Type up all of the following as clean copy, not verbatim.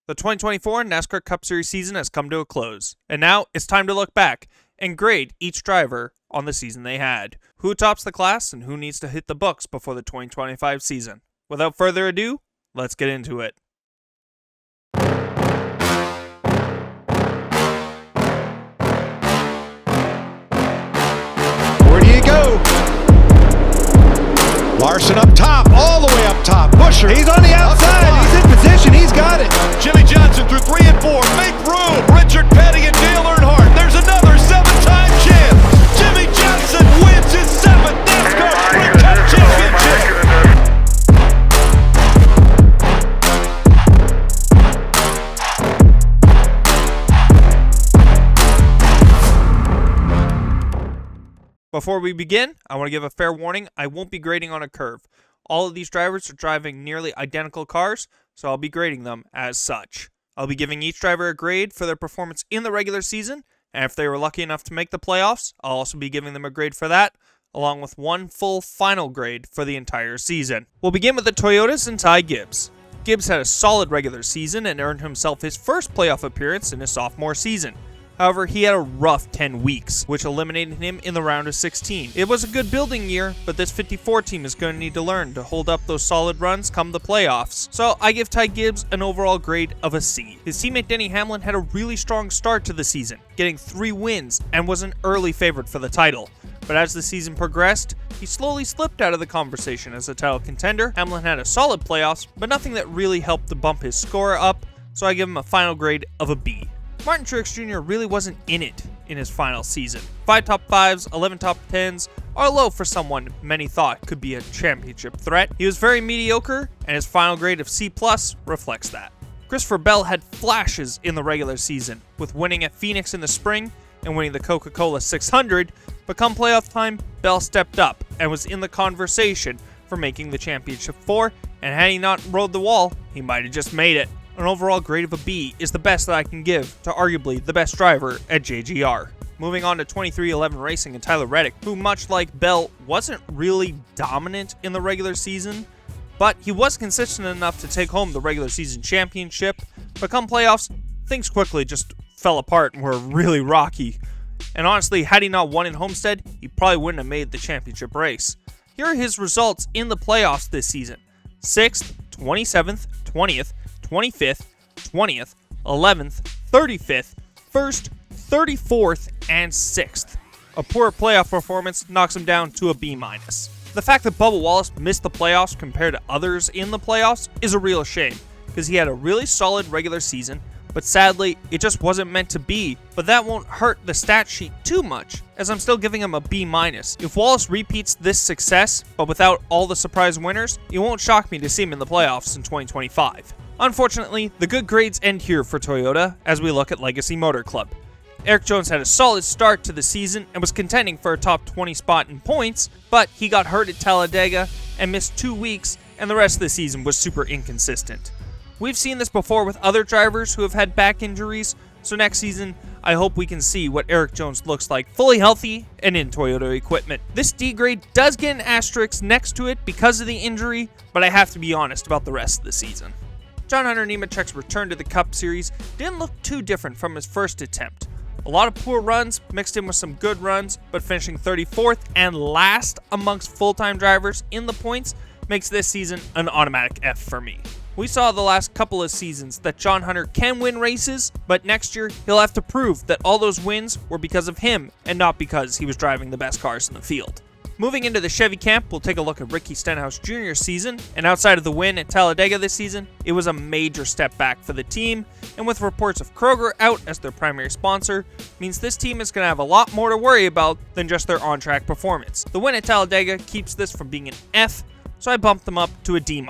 The 2024 NASCAR Cup Series season has come to a close, and now it's time to look back and grade each driver on the season they had. Who tops the class and who needs to hit the books before the 2025 season. Without further ado, let's get into it. Where do you go? Larson up top, all the way up top. Busher, he's on the outside. He's in position. He's got it. Jimmy Johnson through 3 and 4. Make room. Richard Petty and Dale Earnhardt. There's another 7-time champ. Jimmy Johnson wins his 7th NASCAR Sprint Cup Championship. Before we begin, I want to give a fair warning. I won't be grading on a curve. All of these drivers are driving nearly identical cars, so I'll be grading them as such. I'll be giving each driver a grade for their performance in the regular season, and if they were lucky enough to make the playoffs, I'll also be giving them a grade for that, along with one full final grade for the entire season. We'll begin with the Toyotas and Ty Gibbs. Gibbs had a solid regular season and earned himself his first playoff appearance in his sophomore season. However, he had a rough 10 weeks, which eliminated him in the round of 16. It was a good building year, but this 54 team is going to need to learn to hold up those solid runs come the playoffs. So I give Ty Gibbs an overall grade of a C. His teammate Denny Hamlin had a really strong start to the season, getting 3 wins and was an early favorite for the title. But as the season progressed, he slowly slipped out of the conversation as a title contender. Hamlin had a solid playoffs, but nothing that really helped to bump his score up, so I give him a final grade of a B. Martin Truex Jr. really wasn't in it in his final season. 5 top 5s, 11 top 10s are low for someone many thought could be a championship threat. He was very mediocre, and his final grade of C+ reflects that. Christopher Bell had flashes in the regular season, with winning at Phoenix in the spring and winning the Coca-Cola 600, but come playoff time, Bell stepped up and was in the conversation for making the championship 4, and had he not rode the wall, he might have just made it. An overall grade of a B is the best that I can give to arguably the best driver at JGR. Moving on to 23XI Racing and Tyler Reddick, who much like Bell wasn't really dominant in the regular season, but he was consistent enough to take home the regular season championship. But come playoffs, things quickly just fell apart and were really rocky. And honestly, had he not won in Homestead, he probably wouldn't have made the championship race. Here are his results in the playoffs this season: 6th, 27th, 20th, 25th, 20th, 11th, 35th, 1st, 34th, and 6th. A poor playoff performance knocks him down to a B-. The fact that Bubba Wallace missed the playoffs compared to others in the playoffs is a real shame, because he had a really solid regular season, but sadly, it just wasn't meant to be. But that won't hurt the stat sheet too much, as I'm still giving him a B-. If Wallace repeats this success, but without all the surprise winners, it won't shock me to see him in the playoffs in 2025. Unfortunately, the good grades end here for Toyota as we look at Legacy Motor Club. Erik Jones had a solid start to the season and was contending for a top 20 spot in points, but he got hurt at Talladega and missed 2 weeks, and the rest of the season was super inconsistent. We've seen this before with other drivers who have had back injuries, so next season, I hope we can see what Erik Jones looks like fully healthy and in Toyota equipment. This D grade does get an asterisk next to it because of the injury, but I have to be honest about the rest of the season. John Hunter Nemechek's return to the Cup Series didn't look too different from his first attempt. A lot of poor runs mixed in with some good runs, but finishing 34th and last amongst full-time drivers in the points makes this season an automatic F for me. We saw the last couple of seasons that John Hunter can win races, but next year he'll have to prove that all those wins were because of him and not because he was driving the best cars in the field. Moving into the Chevy camp, we'll take a look at Ricky Stenhouse Jr.'s season, and outside of the win at Talladega this season, it was a major step back for the team, and with reports of Kroger out as their primary sponsor, means this team is going to have a lot more to worry about than just their on-track performance. The win at Talladega keeps this from being an F, so I bumped them up to a D-.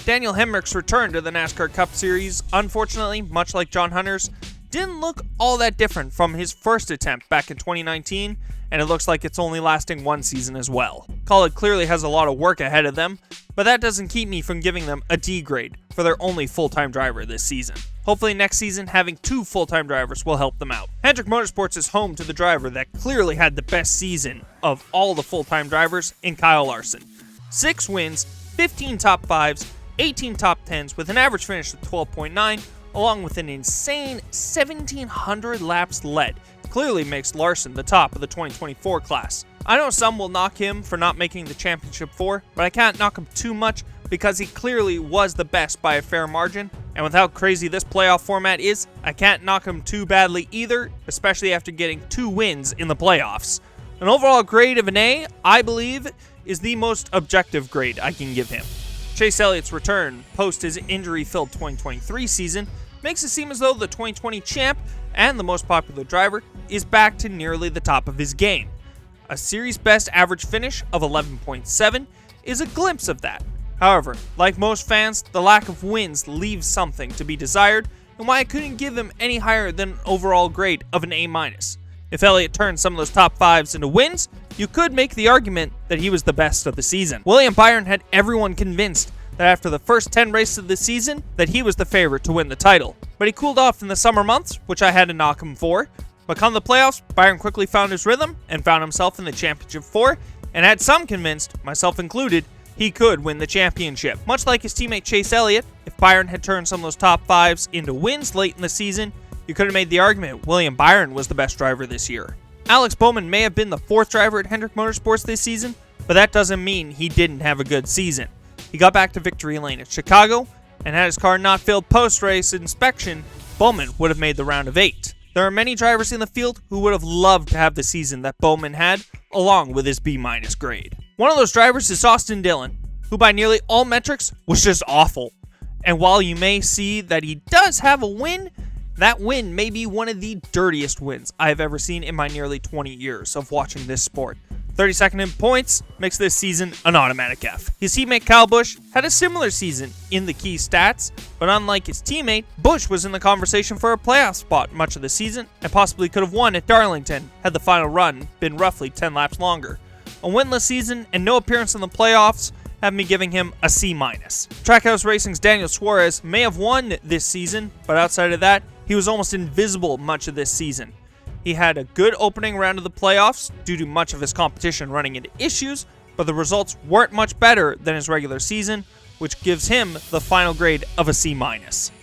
Daniel Hemrick's return to the NASCAR Cup Series, unfortunately, much like John Hunter's, didn't look all that different from his first attempt back in 2019, and it looks like it's only lasting 1 season as well. Collett clearly has a lot of work ahead of them, but that doesn't keep me from giving them a D grade for their only full-time driver this season. Hopefully next season, having 2 full-time drivers will help them out. Hendrick Motorsports is home to the driver that clearly had the best season of all the full-time drivers in Kyle Larson. 6 wins, 15 top 5s, 18 top 10s with an average finish of 12.9, along with an insane 1,700 laps led, clearly makes Larson the top of the 2024 class. I know some will knock him for not making the championship 4, but I can't knock him too much because he clearly was the best by a fair margin, and with how crazy this playoff format is, I can't knock him too badly either, especially after getting 2 wins in the playoffs. An overall grade of an A, I believe, is the most objective grade I can give him. Chase Elliott's return post his injury-filled 2023 season makes it seem as though the 2020 champ and the most popular driver is back to nearly the top of his game. A series best average finish of 11.7 is a glimpse of that. However, like most fans, the lack of wins leaves something to be desired, and why I couldn't give him any higher than an overall grade of an A-. If Elliott turned some of those top 5s into wins, you could make the argument that he was the best of the season. William Byron had everyone convinced that after the first 10 races of the season, that he was the favorite to win the title. But he cooled off in the summer months, which I had to knock him for. But come the playoffs, Byron quickly found his rhythm and found himself in the championship 4, and had some convinced, myself included, he could win the championship. Much like his teammate Chase Elliott, if Byron had turned some of those top 5s into wins late in the season, you could have made the argument William Byron was the best driver this year. Alex Bowman may have been the 4th driver at Hendrick Motorsports this season, but that doesn't mean he didn't have a good season. He got back to victory lane at Chicago, and had his car not failed post-race inspection, Bowman would have made the round of 8. There are many drivers in the field who would have loved to have the season that Bowman had, along with his B- grade. One of those drivers is Austin Dillon, who by nearly all metrics was just awful. And while you may see that he does have a win, that win may be one of the dirtiest wins I have ever seen in my nearly 20 years of watching this sport. 32nd in points makes this season an automatic F. His teammate Kyle Busch had a similar season in the key stats, but unlike his teammate, Busch was in the conversation for a playoff spot much of the season and possibly could have won at Darlington had the final run been roughly 10 laps longer. A winless season and no appearance in the playoffs have me giving him a C-. Trackhouse Racing's Daniel Suarez may have won this season, but outside of that, he was almost invisible much of this season. He had a good opening round of the playoffs due to much of his competition running into issues, but the results weren't much better than his regular season, which gives him the final grade of a C-.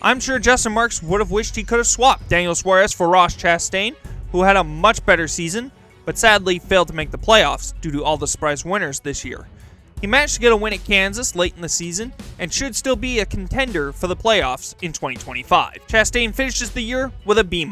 I'm sure Justin Marks would have wished he could have swapped Daniel Suarez for Ross Chastain, who had a much better season, but sadly failed to make the playoffs due to all the surprise winners this year. He managed to get a win at Kansas late in the season and should still be a contender for the playoffs in 2025. Chastain finishes the year with a B-.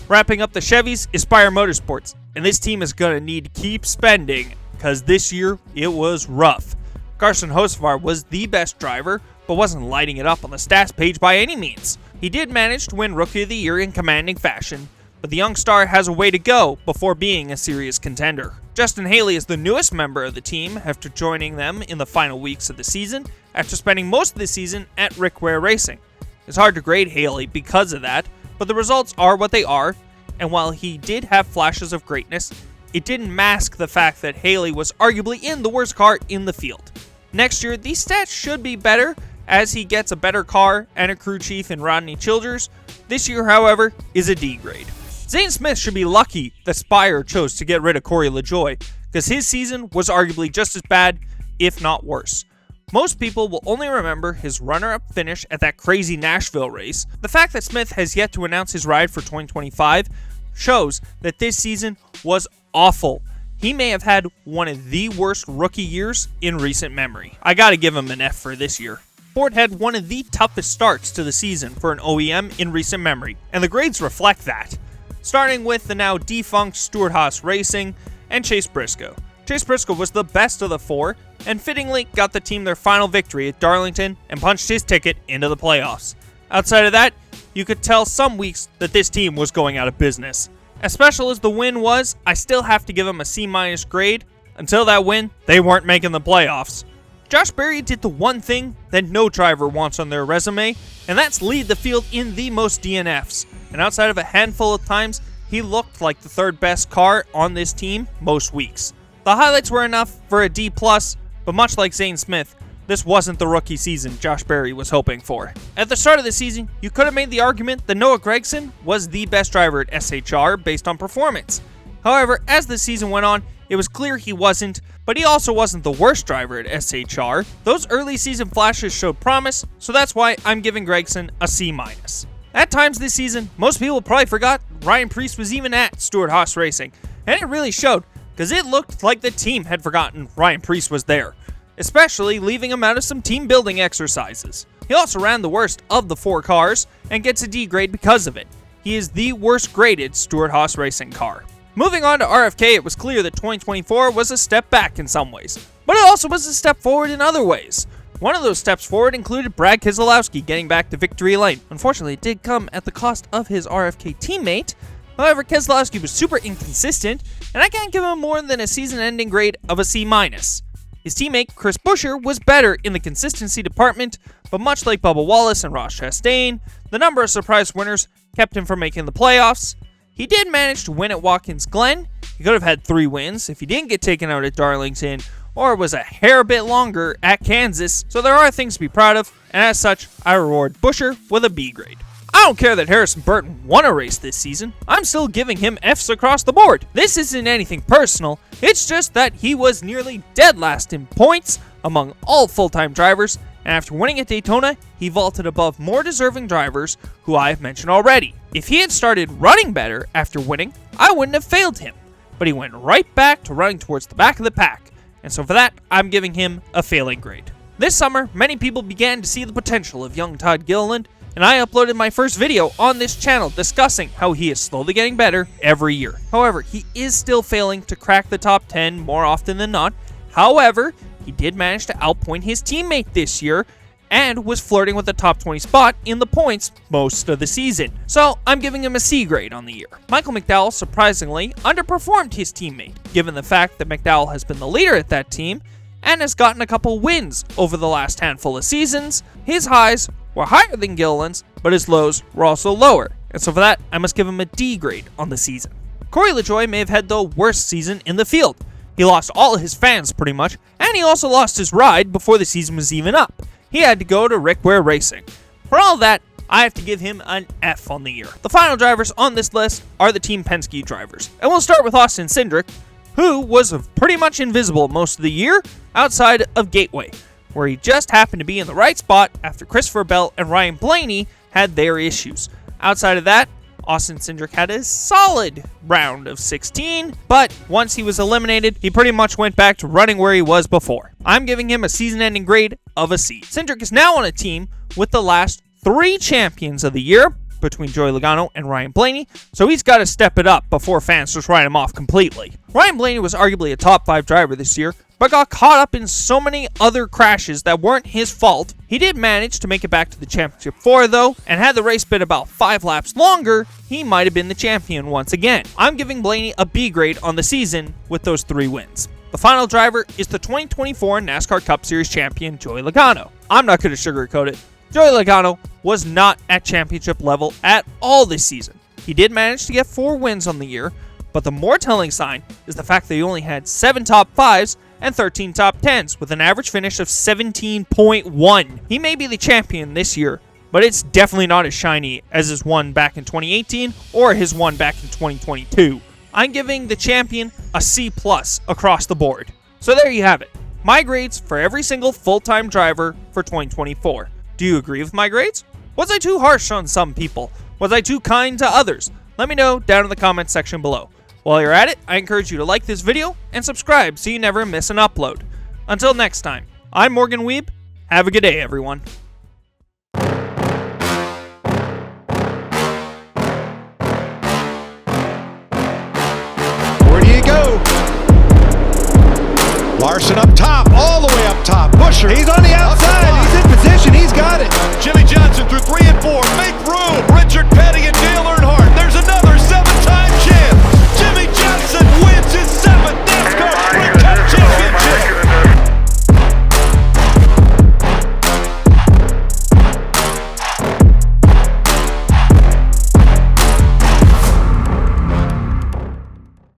Wrapping up the Chevys is Spire Motorsports, and this team is going to need to keep spending because this year it was rough. Carson Hocevar was the best driver, but wasn't lighting it up on the stats page by any means. He did manage to win Rookie of the Year in commanding fashion, but the young star has a way to go before being a serious contender. Justin Haley is the newest member of the team after joining them in the final weeks of the season after spending most of the season at Rick Ware Racing. It's hard to grade Haley because of that, but the results are what they are, and while he did have flashes of greatness, it didn't mask the fact that Haley was arguably in the worst car in the field. Next year, these stats should be better as he gets a better car and a crew chief in Rodney Childers. This year, however, is a D grade. Zane Smith should be lucky that Spire chose to get rid of Corey LaJoie, because his season was arguably just as bad, if not worse. Most people will only remember his runner-up finish at that crazy Nashville race. The fact that Smith has yet to announce his ride for 2025 shows that this season was awful. He may have had one of the worst rookie years in recent memory. I gotta give him an F for this year. Ford had one of the toughest starts to the season for an OEM in recent memory, and the grades reflect that. Starting with the now defunct Stewart-Haas Racing and Chase Briscoe. Chase Briscoe was the best of the 4, and fittingly got the team their final victory at Darlington and punched his ticket into the playoffs. Outside of that, you could tell some weeks that this team was going out of business. As special as the win was, I still have to give him a C- grade. Until that win, they weren't making the playoffs. Josh Berry did the one thing that no driver wants on their resume, and that's lead the field in the most DNFs. And outside of a handful of times, he looked like the 3rd best car on this team most weeks. The highlights were enough for a D+, but much like Zane Smith, this wasn't the rookie season Josh Berry was hoping for. At the start of the season, you could have made the argument that Noah Gragson was the best driver at SHR based on performance. However, as the season went on, it was clear he wasn't, but he also wasn't the worst driver at SHR. Those early season flashes showed promise, so that's why I'm giving Gragson a C-. At times this season, most people probably forgot Ryan Preece was even at Stewart-Haas Racing, and it really showed, because it looked like the team had forgotten Ryan Preece was there, especially leaving him out of some team building exercises. He also ran the worst of the 4 cars, and gets a D grade because of it. He is the worst graded Stewart-Haas Racing car. Moving on to RFK, it was clear that 2024 was a step back in some ways, but it also was a step forward in other ways. One of those steps forward included Brad Keselowski getting back to victory lane. Unfortunately, it did come at the cost of his RFK teammate. However, Keselowski was super inconsistent, and I can't give him more than a season-ending grade of a C-. His teammate, Chris Buescher, was better in the consistency department, but much like Bubba Wallace and Ross Chastain, the number of surprise winners kept him from making the playoffs. He did manage to win at Watkins Glen. He could have had 3 wins if he didn't get taken out at Darlington, or was a hair bit longer at Kansas, so there are things to be proud of, and as such, I reward Buescher with a B grade. I don't care that Harrison Burton won a race this season, I'm still giving him Fs across the board. This isn't anything personal, it's just that he was nearly dead last in points among all full-time drivers, and after winning at Daytona, he vaulted above more deserving drivers who I have mentioned already. If he had started running better after winning, I wouldn't have failed him, but he went right back to running towards the back of the pack, and so for that, I'm giving him a failing grade. This summer, many people began to see the potential of young Todd Gilliland, and I uploaded my first video on this channel discussing how he is slowly getting better every year. However, he is still failing to crack the top 10 more often than not. However, he did manage to outpoint his teammate this year, and was flirting with the top 20 spot in the points most of the season. So I'm giving him a C grade on the year. Michael McDowell surprisingly underperformed his teammate, given the fact that McDowell has been the leader at that team and has gotten a couple wins over the last handful of seasons. His highs were higher than Gilliland's, but his lows were also lower, and so for that, I must give him a D grade on the season. Corey LaJoie may have had the worst season in the field. He lost all of his fans pretty much, and he also lost his ride before the season was even up. He had to go to Rick Ware Racing. For all that, I have to give him an F on the year. The final drivers on this list are the Team Penske drivers, and we'll start with Austin Cindric, who was pretty much invisible most of the year outside of Gateway, where he just happened to be in the right spot after Christopher Bell and Ryan Blaney had their issues. Outside of that, Austin Cindric had a solid round of 16, but once he was eliminated, he pretty much went back to running where he was before. I'm giving him a season-ending grade of a C. Cindric is now on a team with the last 3 champions of the year, between Joey Logano and Ryan Blaney, so he's got to step it up before fans just write him off completely. Ryan Blaney was arguably a top 5 driver this year, but got caught up in so many other crashes that weren't his fault. He did manage to make it back to the championship 4 though, and had the race been about 5 laps longer, he might have been the champion once again. I'm giving Blaney a B grade on the season with those 3 wins. The final driver is the 2024 NASCAR Cup Series champion, Joey Logano. I'm not going to sugarcoat it. Joey Logano was not at championship level at all this season. He did manage to get 4 wins on the year, but the more telling sign is the fact that he only had 7 top 5s and 13 top 10s with an average finish of 17.1. He may be the champion this year, but it's definitely not as shiny as his one back in 2018 or his one back in 2022. I'm giving the champion a C+ across the board. So there you have it. My grades for every single full-time driver for 2024. Do you agree with my grades? Was I too harsh on some people? Was I too kind to others? Let me know down in the comments section below. While you're at it, I encourage you to like this video and subscribe so you never miss an upload. Until next time, I'm Morgan Weeb. Have a good day, everyone. Where do you go? Larson up top, all the way up top. Buescher, he's on the outside. He's in position. He's got it. Jimmy Johnson through 3 and 4. Make room. Richard Petty and Dale Earnhardt.